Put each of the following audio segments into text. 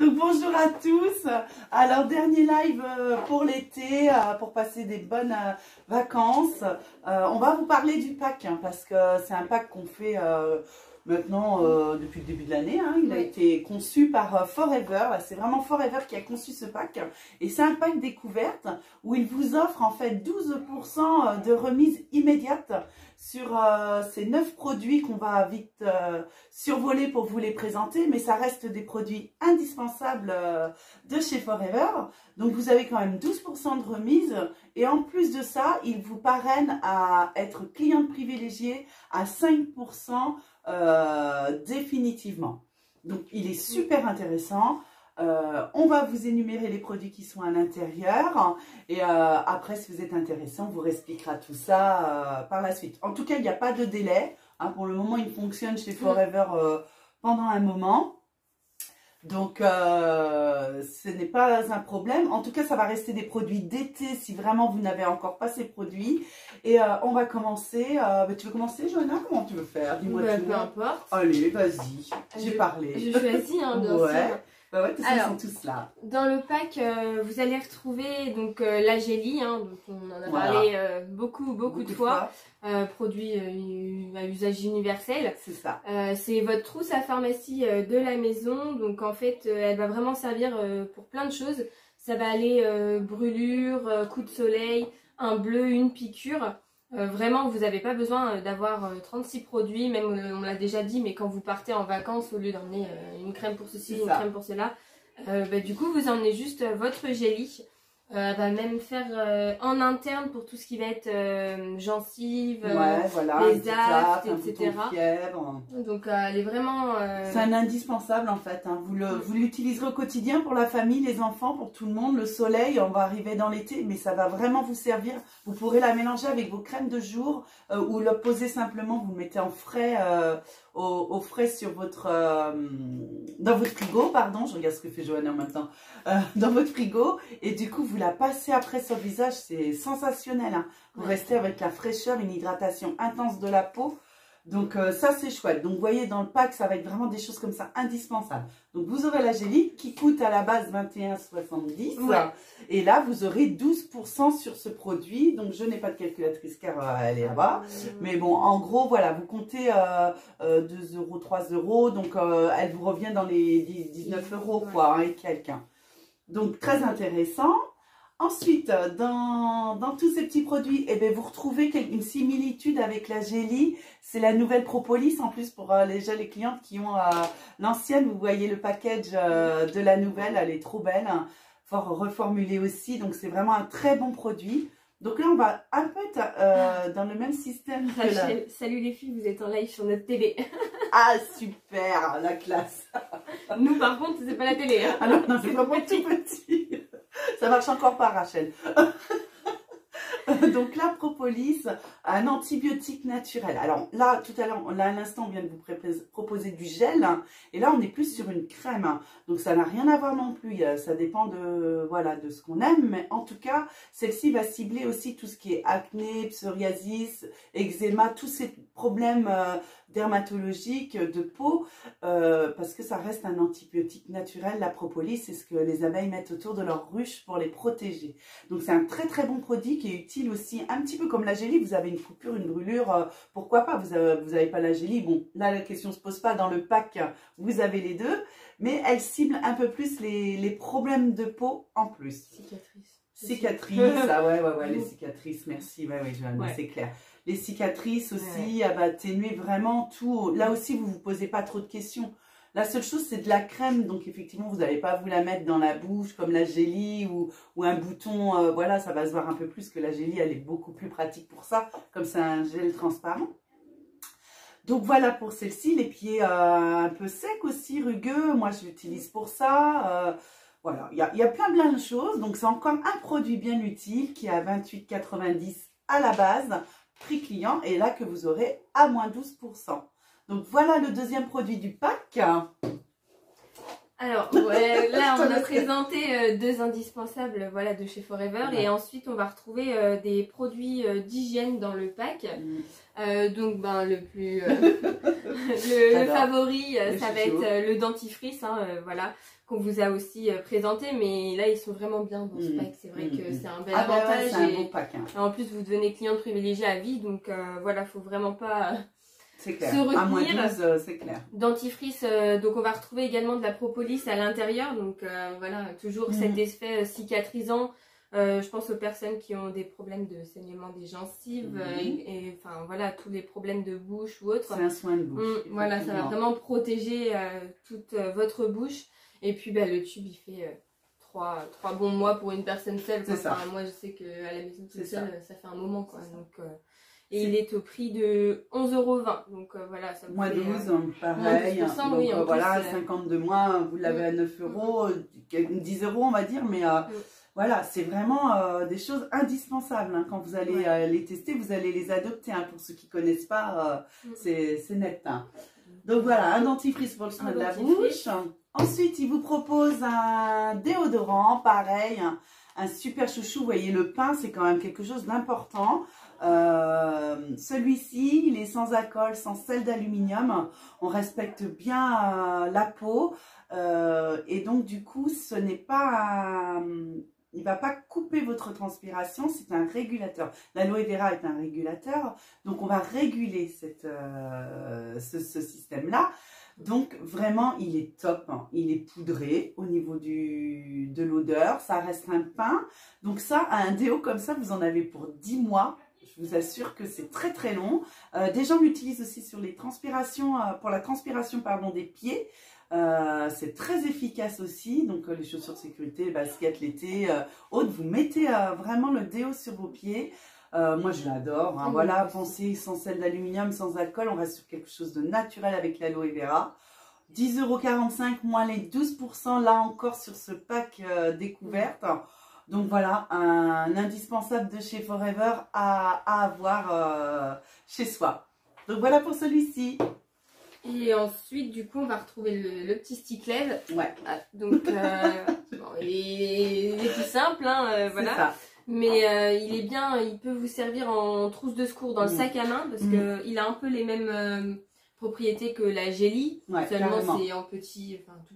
Donc bonjour à tous. Alors dernier live pour l'été, pour passer des bonnes vacances. On va vous parler du pack hein, parce que c'est un pack qu'on fait maintenant depuis le début de l'année. Hein. Il a été conçu par Forever. C'est vraiment Forever qui a conçu ce pack. Et c'est un pack découverte où il vous offre en fait 12% de remise immédiate sur ces 9 produits qu'on va vite survoler pour vous les présenter, mais ça reste des produits indispensables de chez Forever. Donc vous avez quand même 12% de remise et en plus de ça, il vous parraine à être cliente privilégiée à 5% définitivement. Donc il est super intéressant. On va vous énumérer les produits qui sont à l'intérieur et après si vous êtes intéressé on vous expliquera tout ça par la suite. En tout cas il n'y a pas de délai hein, pour le moment il fonctionne chez Forever pendant un moment donc ce n'est pas un problème. En tout cas ça va rester des produits d'été si vraiment vous n'avez encore pas ces produits et on va commencer. Tu veux commencer Johanna? Comment tu veux faire? Dis-moi tout. Peu importe. Allez vas-y, j'ai parlé. Je choisis hein, bien sûr. Bah ouais, alors, ils sont tous là. Dans le pack, vous allez retrouver donc la Gélie, hein, donc on en a parlé beaucoup de fois. Produit à usage universel. C'est ça. C'est votre trousse à pharmacie de la maison. Donc en fait, elle va vraiment servir pour plein de choses. Ça va aller brûlure, coup de soleil, un bleu, une piqûre. Vraiment, vous n'avez pas besoin d'avoir 36 produits, même on l'a déjà dit, mais quand vous partez en vacances, au lieu d'emmener une crème pour ceci, une crème pour cela, du coup, vous emmenez juste votre Gélie. Elle va même faire en interne pour tout ce qui va être gencives, les aftes, etc. Donc, elle est vraiment... C'est un indispensable en fait. Hein. Vous l'utiliserez au quotidien pour la famille, les enfants, pour tout le monde. Le soleil, on va arriver dans l'été, mais ça va vraiment vous servir. Vous pourrez la mélanger avec vos crèmes de jour ou la poser simplement, vous le mettez en frais, au frais sur votre... dans votre frigo, pardon. Je regarde ce que fait Johanna maintenant. Dans votre frigo. Et du coup, vous la passez après sur le visage, c'est sensationnel. Hein. Vous restez avec la fraîcheur, une hydratation intense de la peau. Donc ça, c'est chouette. Donc vous voyez, dans le pack, ça va être vraiment des choses comme ça, indispensables. Donc vous aurez la Gélie qui coûte à la base 21,70. Et là, vous aurez 12% sur ce produit. Donc je n'ai pas de calculatrice car elle est là-bas. Mais bon, en gros, voilà, vous comptez 2 euros, 3 euros. Donc elle vous revient dans les 19 euros, quoi, hein, et quelqu'un. Donc, très intéressant. Ensuite, dans tous ces petits produits, eh bien, vous retrouvez une similitude avec la Gélie. C'est la nouvelle Propolis, en plus, pour les clientes qui ont l'ancienne. Vous voyez le package de la nouvelle, elle est trop belle. Hein, fort reformulée aussi, donc c'est vraiment un très bon produit. Donc là, on va un peu être dans le même système que Rachel, salut les filles, vous êtes en live sur notre télé. Ah, super, la classe. Nous, par contre, c'est pas la télé. Hein. Ah non, c'est vraiment tout petit. Ça marche encore pas, Rachel. Donc la Propolis, un antibiotique naturel. Alors là, tout à l'heure, là à l'instant, on vient de vous proposer du gel. Hein, et là, on est plus sur une crème. Hein, donc ça n'a rien à voir non plus. Ça dépend de, voilà, de ce qu'on aime. Mais en tout cas, celle-ci va cibler aussi tout ce qui est acné, psoriasis, eczéma, tous ces problèmes dermatologiques de peau. Parce que ça reste un antibiotique naturel. La Propolis, c'est ce que les abeilles mettent autour de leurs ruches pour les protéger. Donc c'est un très très bon produit qui est utile aussi, un petit peu comme la Gélie. Vous avez une coupure, une brûlure, pourquoi pas, vous avez pas la Gélie. Bon, là la question se pose pas, dans le pack vous avez les deux, mais elle cible un peu plus les problèmes de peau en plus. Cicatrices, ah ouais, les cicatrices, merci, ouais, Johanna, c'est clair. Les cicatrices aussi, elle va atténuer vraiment tout. Là aussi, vous vous posez pas trop de questions. La seule chose, c'est de la crème. Donc, effectivement, vous n'allez pas à vous la mettre dans la bouche comme la Gélie ou un bouton. Voilà, ça va se voir un peu plus que la Gélie. Elle est beaucoup plus pratique pour ça, comme c'est un gel transparent. Donc, voilà pour celle-ci. Les pieds un peu secs aussi, rugueux. Moi, je l'utilise pour ça. Voilà, il y a plein de choses. Donc, c'est encore un produit bien utile qui est à 28,90 à la base, prix client. Et là, que vous aurez à moins 12%. Donc voilà le deuxième produit du pack. Alors, ouais, là, on a présenté deux indispensables voilà, de chez Forever. Ouais. Et ensuite, on va retrouver des produits d'hygiène dans le pack. Donc, ben, le plus... le favori, ça va être le dentifrice, hein, voilà, qu'on vous a aussi présenté. Mais là, ils sont vraiment bien dans ce pack. C'est vrai que c'est un bel avantage. C'est un bon pack. Hein. En plus, vous devenez client privilégié à vie. Donc, voilà, faut vraiment pas... C'est clair, à moins 12, c'est clair. Dentifrice, donc on va retrouver également de la propolis à l'intérieur, donc voilà, toujours cet effet cicatrisant. Je pense aux personnes qui ont des problèmes de saignement des gencives et enfin voilà, tous les problèmes de bouche ou autre. C'est un soin de bouche. Voilà, ça va vraiment protéger toute votre bouche. Et puis bah, le tube, il fait 3 bons mois pour une personne seule. Enfin, moi, je sais qu'à la maison toute seule, ça fait un moment, quoi. Donc, et il est au prix de 11,20 €. Donc voilà, ça moins 12, pareil. Donc oui, voilà, plus, 52 mois, vous l'avez à 9 €, 10 € on va dire, mais voilà, c'est vraiment des choses indispensables. Hein. Quand vous allez les tester, vous allez les adopter. Hein. Pour ceux qui ne connaissent pas, c'est net. Hein. Donc voilà, un dentifrice pour le soin de la bouche. Ensuite, il vous propose un déodorant, pareil, un super chouchou. Vous voyez, le pain, c'est quand même quelque chose d'important. Celui-ci, il est sans alcool, sans sel d'aluminium. On respecte bien la peau. Et donc, du coup, ce n'est pas... il ne va pas couper votre transpiration, c'est un régulateur. L'aloe vera est un régulateur. Donc, on va réguler ce système-là. Donc, vraiment, il est top. Hein. Il est poudré au niveau de l'odeur. Ça reste un pain. Donc, ça, un déo comme ça, vous en avez pour 10 mois. Je vous assure que c'est très très long. Des gens l'utilisent aussi sur les transpirations, pour la transpiration pardon, des pieds. C'est très efficace aussi. Donc les chaussures de sécurité, baskets l'été, autres, vous mettez vraiment le déo sur vos pieds. Moi je l'adore. Hein. Voilà, pensez sans sel d'aluminium, sans alcool. On reste sur quelque chose de naturel avec l'aloe vera. 10,45 € moins les 12% là encore sur ce pack découverte. Donc voilà, un indispensable de chez Forever à avoir chez soi. Donc voilà pour celui-ci. Et ensuite, du coup, on va retrouver le petit stick lève. Ouais. Donc, bon, il est tout simple, hein, voilà. Ça. Mais il est bien, il peut vous servir en trousse de secours dans le sac à main parce qu'il a un peu les mêmes propriétés que la Jelly. Ouais, seulement c'est en tout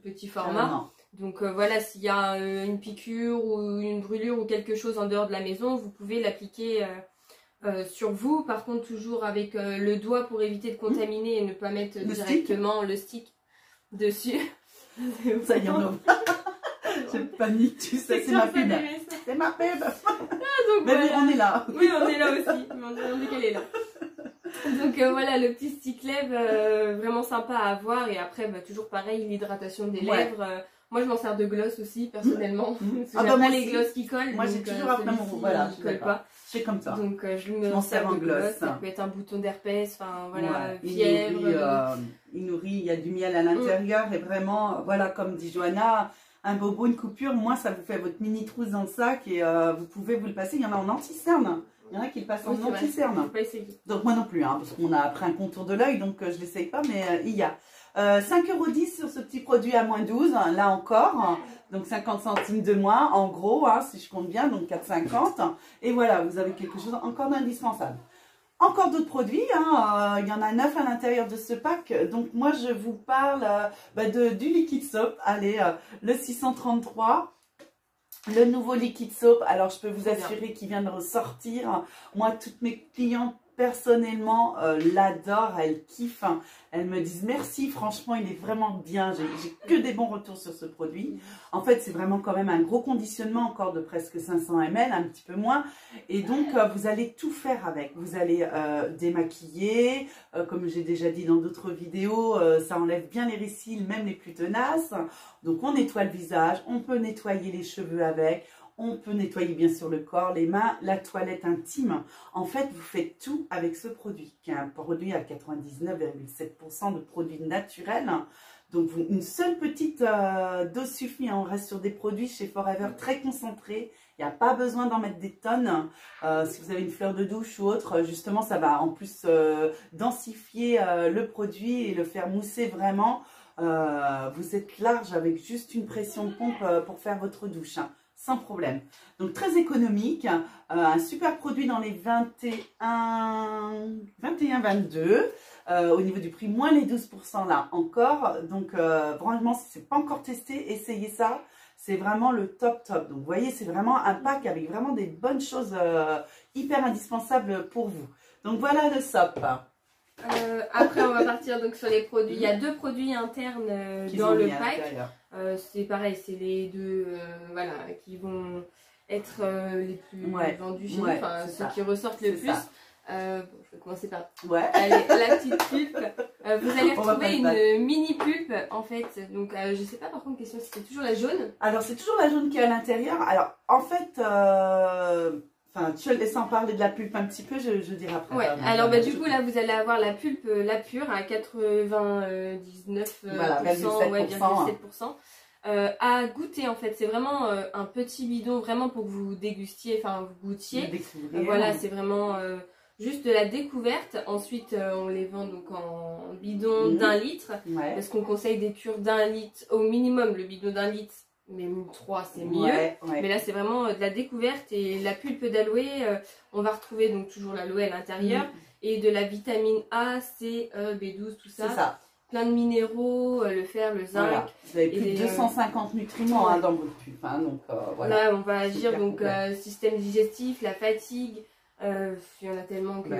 petit format. Carrément. Donc voilà, s'il y a une piqûre ou une brûlure ou quelque chose en dehors de la maison, vous pouvez l'appliquer sur vous. Par contre, toujours avec le doigt pour éviter de contaminer et ne pas mettre directement le stick dessus. Ça y en a. Je panique, tu sais, c'est ma pub. C'est ma pub. Mais voilà. On est là. Oui, on est là aussi. On dit qu'elle est là. Donc voilà, le petit stick lève, vraiment sympa à avoir. Et après, toujours pareil, l'hydratation des lèvres. Moi, je m'en sers de gloss aussi, personnellement. J'aime pas les gloss qui collent. Moi, j'ai toujours après mon... Voilà, je colle pas. C'est comme ça. Donc, je m'en sers en gloss. Ça peut être un bouton d'herpès, enfin, voilà, fièvre. Il nourrit, il y a du miel à l'intérieur. Et vraiment, voilà, comme dit Johanna, un bobo, une coupure, moi, ça vous fait votre mini trousse dans le sac. Et vous pouvez vous le passer. Il y en a en anti-cerne. Il y en a qui le passent en anti-cerne. Donc, moi non plus, hein, parce qu'on a après un contour de l'œil. Donc, je ne l'essaye pas, mais il y a. 5,10 € sur ce petit produit à moins 12, là encore, donc 50 centimes de moins, en gros, hein, si je compte bien, donc 4,50. Et voilà, vous avez quelque chose encore d'indispensable. Encore d'autres produits, hein, il y en a 9 à l'intérieur de ce pack, donc moi je vous parle du liquide soap, allez, le 633. Le nouveau liquide soap, alors je peux vous assurer qu'il vient de ressortir. Moi, toutes mes clientes, personnellement, l'adorent, elles kiffent. Hein. Elles me disent merci, franchement, il est vraiment bien. J'ai que des bons retours sur ce produit. En fait, c'est vraiment quand même un gros conditionnement, encore de presque 500 ml, un petit peu moins. Et donc, vous allez tout faire avec. Vous allez démaquiller, comme j'ai déjà dit dans d'autres vidéos, ça enlève bien les ricils, même les plus tenaces. Donc, on nettoie le visage, on peut nettoyer les cheveux avec. On peut nettoyer bien sûr le corps, les mains, la toilette intime. En fait, vous faites tout avec ce produit, qui est un produit à 99,7% de produits naturels. Donc, une seule petite dose suffit. On reste sur des produits chez Forever très concentrés Il n'y a pas besoin d'en mettre des tonnes. Si vous avez une fleur de douche ou autre, justement, ça va en plus densifier le produit et le faire mousser vraiment. Vous êtes large avec juste une pression de pompe pour faire votre douche, hein, sans problème. Donc très économique, un super produit dans les 21-22. Au niveau du prix, moins les 12% là encore. Donc vraiment, si ce n'est pas encore testé, essayez ça. C'est vraiment le top top. Donc vous voyez, c'est vraiment un pack avec vraiment des bonnes choses hyper indispensables pour vous. Donc voilà le SOP. Après, on va partir donc sur les produits. Il y a 2 produits internes dans le pack. C'est pareil, c'est les 2 voilà, qui vont être les plus vendus chez nous, enfin ceux qui ressortent le plus. Bon, je vais commencer par allez, la petite pulpe. Vous allez retrouver une mini pulpe en fait. Donc je sais pas par contre, question si c'est toujours la jaune. Alors c'est toujours la jaune qui est à l'intérieur. Alors en fait, enfin, je te laisse en parler de la pulpe un petit peu, je dirai après. Ouais, alors bah, du coup là vous allez avoir la pulpe, la pure à 99%, voilà, 0,7%. À goûter en fait, c'est vraiment un petit bidon vraiment pour que vous dégustiez, enfin vous goûtiez. Voilà, c'est vraiment juste de la découverte. Ensuite on les vend donc en bidon d'1 litre, parce qu'on conseille des pures d'1 litre au minimum. Le bidon d'1 litre, mais 3 c'est mieux, mais là c'est vraiment de la découverte. Et la pulpe d'aloe, on va retrouver donc toujours l'aloe à l'intérieur et de la vitamine A, C, E, B12, tout ça. C'est ça. Plein de minéraux, le fer, le zinc. Voilà. Vous avez plus de 250 nutriments hein, dans votre pulpe, hein, donc voilà. Là on va agir donc système digestif, la fatigue, il y en a tellement que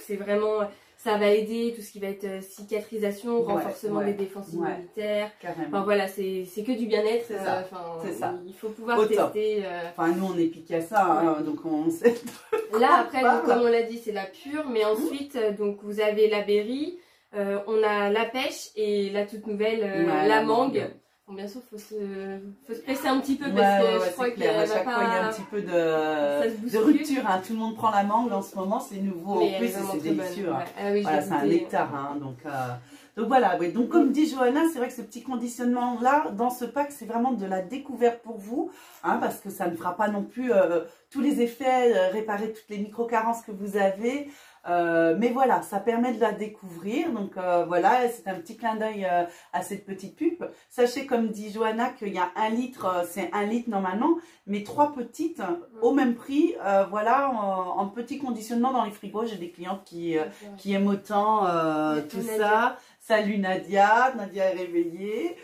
c'est vraiment, ça va aider tout ce qui va être cicatrisation, renforcement des défenses immunitaires. Enfin voilà, c'est que du bien-être. C'est ça. Il faut pouvoir tester. Enfin nous on est piqué à ça, hein, donc on sait. Là après, donc, comme on l'a dit, c'est la pure, mais ensuite donc vous avez la berry. On a la pêche et la toute nouvelle, la mangue. Bon, bien sûr, faut se presser un petit peu parce que je crois qu'il y a à chaque fois il y a un petit peu de rupture. Hein. Tout le monde prend la mangue en ce moment, c'est nouveau en plus et c'est délicieux. Hein. Voilà, c'est un nectar. Hein, donc voilà, donc comme dit Johanna, c'est vrai que ce petit conditionnement là, dans ce pack, c'est vraiment de la découverte pour vous, hein, parce que ça ne fera pas non plus tous les effets, réparer toutes les micro-carences que vous avez. Mais voilà, ça permet de la découvrir. Donc voilà, c'est un petit clin d'œil à cette petite pulpe. Sachez, comme dit Johanna, qu'il y a 1 litre, c'est 1 litre normalement, mais 3 petites au même prix. Voilà, en petit conditionnement dans les frigos. J'ai des clientes qui aiment autant tout ça. Salut Nadia, Nadia est réveillée.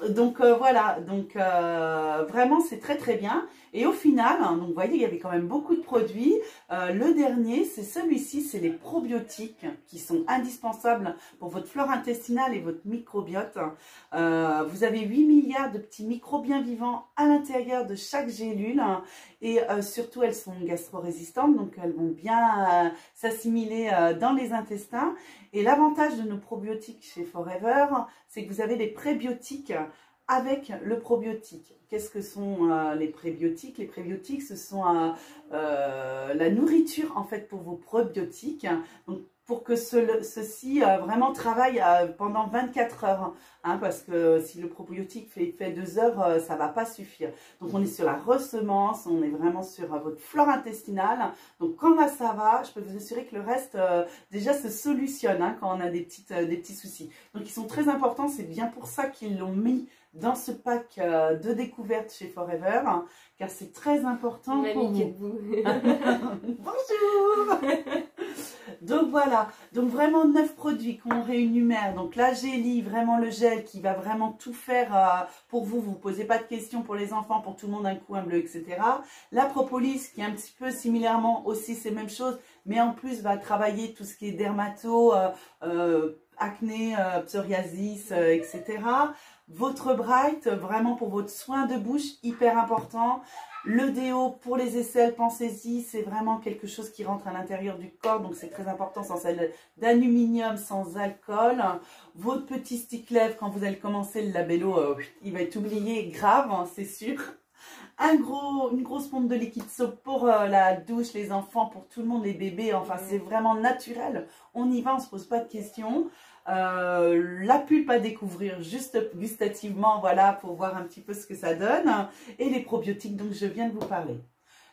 Donc voilà, donc vraiment c'est très très bien. Et au final, hein, donc vous voyez, il y avait quand même beaucoup de produits. Le dernier, c'est celui-ci, c'est les probiotiques qui sont indispensables pour votre flore intestinale et votre microbiote. Vous avez 8 milliards de petits microbes bien vivants à l'intérieur de chaque gélule. Hein, et surtout, elles sont gastro-résistantes, donc elles vont bien s'assimiler dans les intestins. Et l'avantage de nos probiotiques chez Forever, c'est que vous avez des prébiotiques avec le probiotique. Qu'est-ce que sont les prébiotiques? Les prébiotiques, ce sont la nourriture en fait pour vos probiotiques. Donc, pour que ceci vraiment travaille pendant 24 heures. Hein, parce que si le probiotique fait 2 heures, ça ne va pas suffire. Donc, on est sur la ressemence, on est vraiment sur votre flore intestinale. Donc, quand là, ça va, je peux vous assurer que le reste, déjà, se solutionne hein, quand on a des petits soucis. Donc, ils sont très importants. C'est bien pour ça qu'ils l'ont mis dans ce pack de découverte chez Forever, hein, car c'est très important pour vous. Bonjour. Donc voilà, donc vraiment 9 produits qu'on réunumère. Donc la gélie, vraiment le gel qui va vraiment tout faire pour vous. Vous ne posez pas de questions pour les enfants, pour tout le monde, un coup, un bleu, etc. La propolis qui est un petit peu similairement aussi ces mêmes choses, mais en plus va travailler tout ce qui est dermato, acné, psoriasis, etc. Votre Bright, vraiment pour votre soin de bouche, hyper important. Le déo pour les aisselles, pensez-y, c'est vraiment quelque chose qui rentre à l'intérieur du corps, donc c'est très important, sans sel d'aluminium, sans alcool. Votre petit stick lèvres, quand vous allez commencer le labello, il va être oublié grave, hein, c'est sûr. une grosse pompe de liquide soap pour la douche, les enfants, pour tout le monde, les bébés. Enfin, c'est vraiment naturel. On y va, on se pose pas de questions. La pulpe à découvrir juste gustativement, voilà, pour voir un petit peu ce que ça donne. Et les probiotiques dont je viens de vous parler.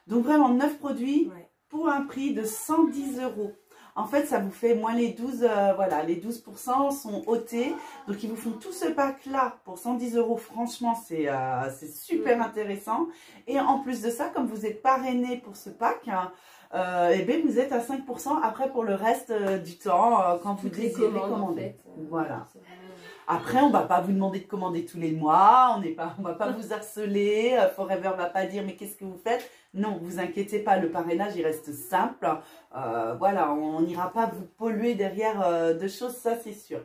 Donc vraiment 9 produits pour un prix de 110 €. En fait, ça vous fait moins les 12, voilà, les 12% sont ôtés. Donc, ils vous font tout ce pack-là pour 110 €. Franchement, c'est super intéressant. Et en plus de ça, comme vous êtes parrainé pour ce pack, eh bien, vous êtes à 5% après pour le reste du temps quand vous désirez commander. Voilà. Après, on ne va pas vous demander de commander tous les mois, on ne va pas vous harceler, Forever ne va pas dire mais qu'est-ce que vous faites? Non, vous inquiétez pas, le parrainage il reste simple. Voilà, on n'ira pas vous polluer derrière de choses, ça c'est sûr.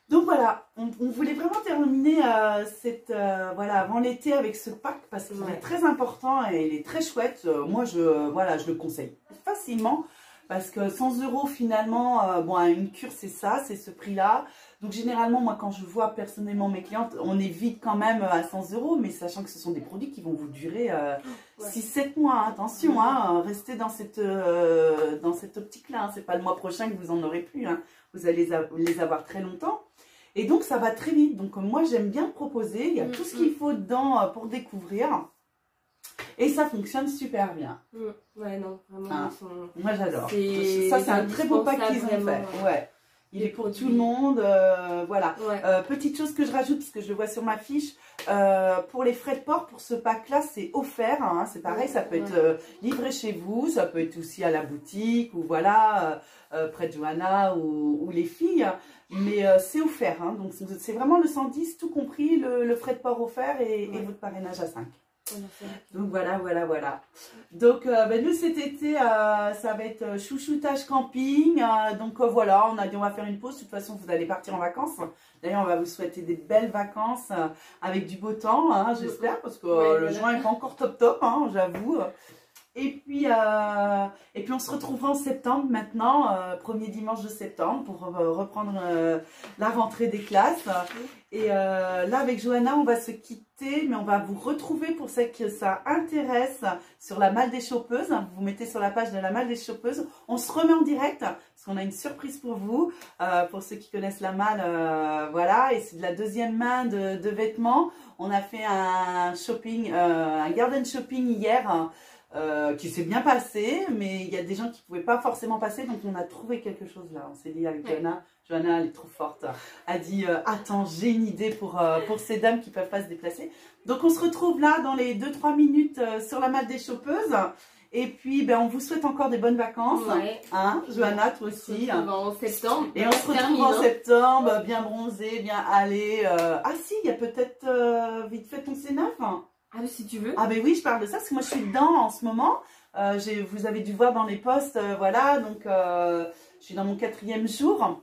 Donc voilà, on voulait vraiment terminer voilà, avant l'été avec ce pack parce qu'il est très important et il est très chouette. Moi, voilà, je le conseille facilement. Parce que 100 € finalement, bon, une cure c'est ça, c'est ce prix-là. Donc généralement, moi quand je vois personnellement mes clientes, on évite quand même à 100 €, mais sachant que ce sont des produits qui vont vous durer 6-7 mois. Hein. Attention, hein, restez dans cette optique-là. Hein. C'est pas le mois prochain que vous en aurez plus. Hein. Vous allez les avoir très longtemps. Et donc ça va très vite. Donc moi j'aime bien proposer, il y a tout ce qu'il faut dedans pour découvrir. Et ça fonctionne super bien. Ouais, non, vraiment. Moi, j'adore. Ça, c'est un très beau pack qu'ils ont fait. Ouais. Il est pour tout le monde. Voilà. Petite chose que je rajoute, parce que je le vois sur ma fiche, pour les frais de port, pour ce pack-là, c'est offert. Hein, c'est pareil, ça peut être livré chez vous, ça peut être aussi à la boutique, ou voilà, près de Johanna, ou les filles. Mais c'est offert. Hein, donc, c'est vraiment le 110, tout compris, le frais de port offert et votre parrainage à 5. Donc voilà. Donc nous cet été ça va être chouchoutage camping. Donc voilà, on a dit on va faire une pause. De toute façon vous allez partir en vacances. D'ailleurs on va vous souhaiter des belles vacances avec du beau temps, hein, j'espère, parce que le juin n'est pas encore top, hein, j'avoue. Et puis on se retrouvera en septembre maintenant, premier dimanche de septembre, pour reprendre la rentrée des classes. Et là, avec Johanna, on va se quitter, mais on va vous retrouver pour celles que ça intéresse sur la malle des chopeuses. Vous vous mettez sur la page de la malle des chopeuses. On se remet en direct, parce qu'on a une surprise pour vous, pour ceux qui connaissent la malle. Voilà, et c'est de la deuxième main de vêtements. On a fait un shopping, un garden shopping hier, qui s'est bien passé, mais il y a des gens qui ne pouvaient pas forcément passer, donc on a trouvé quelque chose là. On s'est dit avec Johanna, Johanna elle est trop forte, a dit attends, j'ai une idée pour ces dames qui ne peuvent pas se déplacer. Donc on se retrouve là dans les 2-3 minutes sur la malle des chopeuses. Et puis, on vous souhaite encore des bonnes vacances. Hein, Johanna, toi aussi. On se retrouve en septembre. Et on se retrouve en septembre, bien bronzé, bien allé. Ah si, il y a peut-être vite fait ton C9. Ah oui, si tu veux. Ah ben oui, je parle de ça parce que moi je suis dedans en ce moment. Vous avez dû voir dans les posts, voilà. Donc, je suis dans mon 4e jour.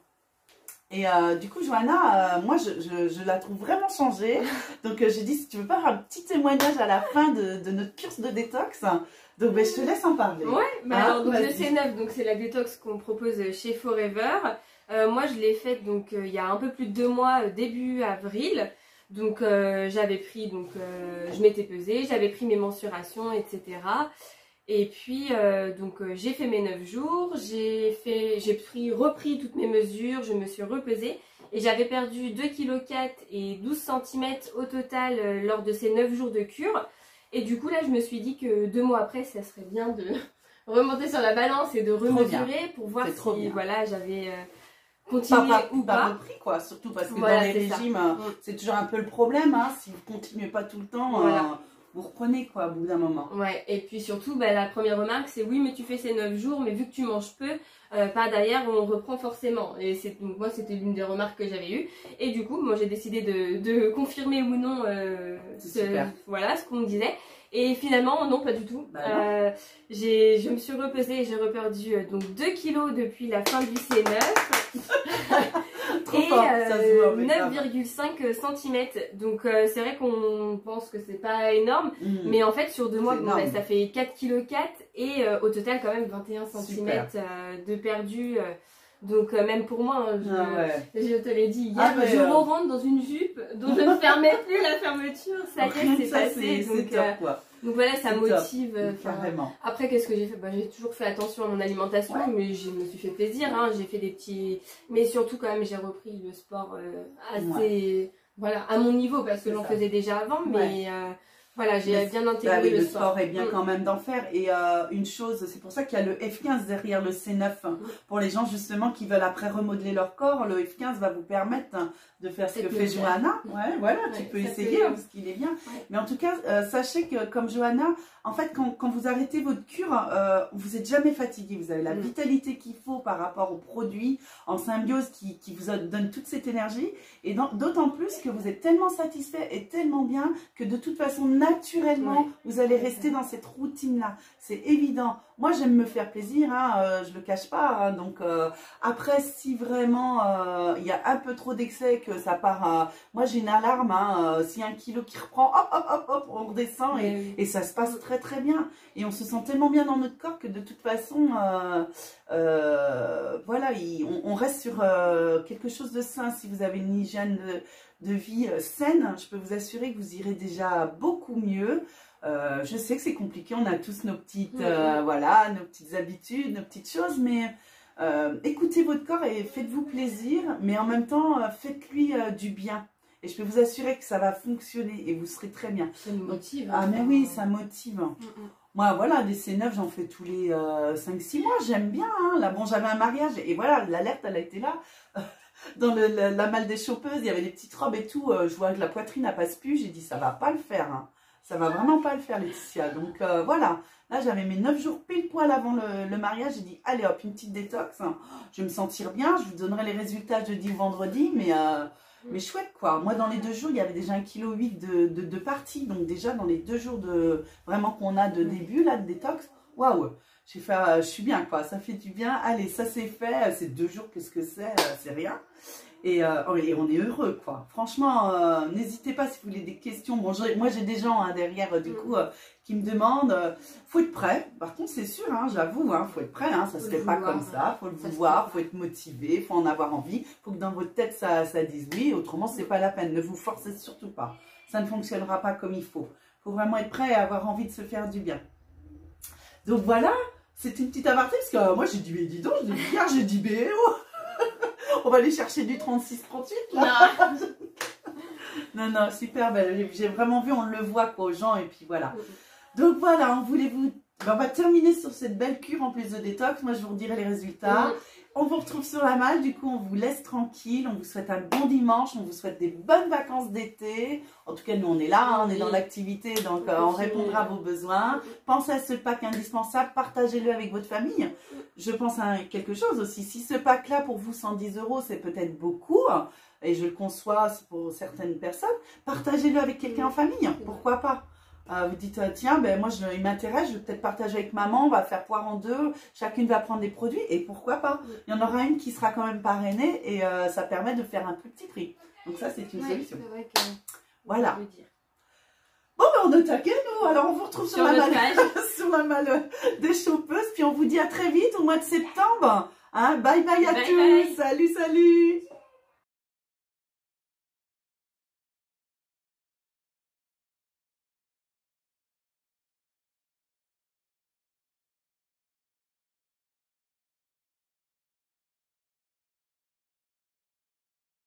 Et du coup, Johanna, moi, je la trouve vraiment changée. Donc, j'ai dit, si tu veux pas faire un petit témoignage à la fin de notre cure de détox, donc je te laisse en parler. Ouais, alors donc, le C9, donc c'est la détox qu'on propose chez Forever. Moi, je l'ai faite donc il y a un peu plus de 2 mois, début avril. Donc, j'avais pris, je m'étais pesée, j'avais pris mes mensurations, etc. Et puis, j'ai fait mes 9 jours, j'ai repris toutes mes mesures, je me suis repesée et j'avais perdu 2,4 kg et 12 cm au total lors de ces 9 jours de cure. Et du coup, là, je me suis dit que 2 mois après, ça serait bien de remonter sur la balance et de remesurer pour voir si voilà, j'avais continué ou pas. Repris, quoi, surtout parce que dans les régimes, c'est toujours un peu le problème. Hein, si vous ne continuez pas tout le temps, vous reprenez quoi au bout d'un moment. Ouais, et puis surtout, la première remarque, c'est oui, mais tu fais ces 9 jours, mais vu que tu manges peu, pas derrière, on reprend forcément. Et donc moi, c'était l'une des remarques que j'avais eues. Et du coup, moi, j'ai décidé de confirmer ou non ce qu'on me disait. Et finalement, non, pas du tout. Je me suis repesée et j'ai reperdu 2 kilos depuis la fin du C9. Et 9,5 cm. Donc c'est vrai qu'on pense que c'est pas énorme, mais en fait sur 2 mois, ça fait 4,4 kg et au total quand même 21 cm de perdu. Donc même pour moi, hein, je te l'ai dit hier, je rentre dans une jupe dont je ne fermais plus la fermeture. Ça y est, c'est passé. Donc voilà, ça motive. Carrément. Après, qu'est-ce que j'ai fait? J'ai toujours fait attention à mon alimentation, mais je me suis fait plaisir. Hein. J'ai fait des petits... Mais surtout quand même, j'ai repris le sport assez... Voilà, à mon niveau, parce que j'en faisais déjà avant, mais... Voilà, j'ai bien intégré le sport. Le sport est bien quand même d'en faire. Et une chose, c'est pour ça qu'il y a le F15 derrière le C9. Pour les gens justement qui veulent après remodeler leur corps, le F15 va vous permettre de faire ce que fait Johanna. Ouais, voilà, tu peux essayer parce qu'il est bien. Mais en tout cas, sachez que comme Johanna, en fait, quand vous arrêtez votre cure, vous n'êtes jamais fatigué. Vous avez la vitalité qu'il faut par rapport aux produits en symbiose qui vous donne toute cette énergie. Et d'autant plus que vous êtes tellement satisfait et tellement bien que de toute façon, naturellement, vous allez rester dans cette routine-là. C'est évident. Moi, j'aime me faire plaisir, hein, je le cache pas. Hein, donc, après, si vraiment il y a un peu trop d'excès, que ça part... moi, j'ai une alarme. Hein, si un kilo qui reprend, hop, hop, hop, hop, on redescend et ça se passe très, très bien. Et on se sent tellement bien dans notre corps que de toute façon, voilà, on reste sur quelque chose de sain. Si vous avez une hygiène de vie saine, je peux vous assurer que vous irez déjà beaucoup mieux. Je sais que c'est compliqué, on a tous nos petites, voilà, nos petites habitudes, nos petites choses, mais écoutez votre corps et faites-vous plaisir, mais en même temps, faites-lui du bien. Et je peux vous assurer que ça va fonctionner et vous serez très bien. Ça nous motive. Donc, mais oui, ça motive. Moi, voilà, des C9, j'en fais tous les 5-6 mois, j'aime bien. Hein. Là, bon, j'avais un mariage et voilà, l'alerte, elle a été là. Dans la malle des chopeuses, il y avait des petites robes et tout. Je vois que la poitrine ne passe plus. J'ai dit, ça va pas le faire. Hein. Ça va vraiment pas le faire, Laetitia. Donc, voilà. Là, j'avais mes 9 jours pile poil avant le mariage. J'ai dit, allez hop, une petite détox. Hein. Je vais me sentir bien. Je vous donnerai les résultats jeudi ou vendredi. Mais chouette, quoi. Moi, dans les 2 jours, il y avait déjà 1,8 kg de partie. Donc, déjà, dans les 2 jours vraiment qu'on a de début, là, de détox, waouh! Je suis bien, quoi. Ça fait du bien. Allez, ça c'est fait. C'est 2 jours, qu'est-ce que c'est? C'est rien. Et on est heureux, quoi. Franchement, n'hésitez pas si vous voulez des questions. Bon, moi, j'ai des gens derrière, du coup, qui me demandent. Faut être prêt. Par contre, c'est sûr, hein, j'avoue, hein, faut être prêt. Hein, ça se fait pas comme ça. Faut le vouloir, faut être motivé, faut en avoir envie. Faut que dans votre tête, ça dise oui. Autrement, c'est pas la peine. Ne vous forcez surtout pas. Ça ne fonctionnera pas comme il faut. Faut vraiment être prêt et avoir envie de se faire du bien. Donc voilà. C'est une petite aparté parce que moi j'ai dit, mais dis donc, hier j'ai dit BO. On va aller chercher du 36-38 là. Non, non, super belle. J'ai vraiment vu, on le voit quoi aux gens et puis voilà. Donc voilà, on va terminer sur cette belle cure en plus de détox. Moi je vous redirai les résultats. On vous retrouve sur la malle, du coup on vous laisse tranquille, on vous souhaite un bon dimanche, on vous souhaite des bonnes vacances d'été. En tout cas nous on est là, hein, on est dans l'activité, donc on répondra à vos besoins. Pensez à ce pack indispensable, partagez-le avec votre famille. Je pense à quelque chose aussi, si ce pack là pour vous 110 € c'est peut-être beaucoup, et je le conçois pour certaines personnes, partagez-le avec quelqu'un en famille, pourquoi pas? Vous dites, tiens, ben moi, il m'intéresse, je vais peut-être partager avec maman, on va faire poire en deux, chacune va prendre des produits, et pourquoi pas? Il y en aura une qui sera quand même parrainée, et ça permet de faire un plus petit prix. Donc ça, c'est une solution. Vrai que voilà. Bon, ben on est taquet, nous. Alors, on vous retrouve sur la malle des chopeuses, puis on vous dit à très vite, au mois de septembre. Hein, bye bye à tous. Bye. Salut, salut.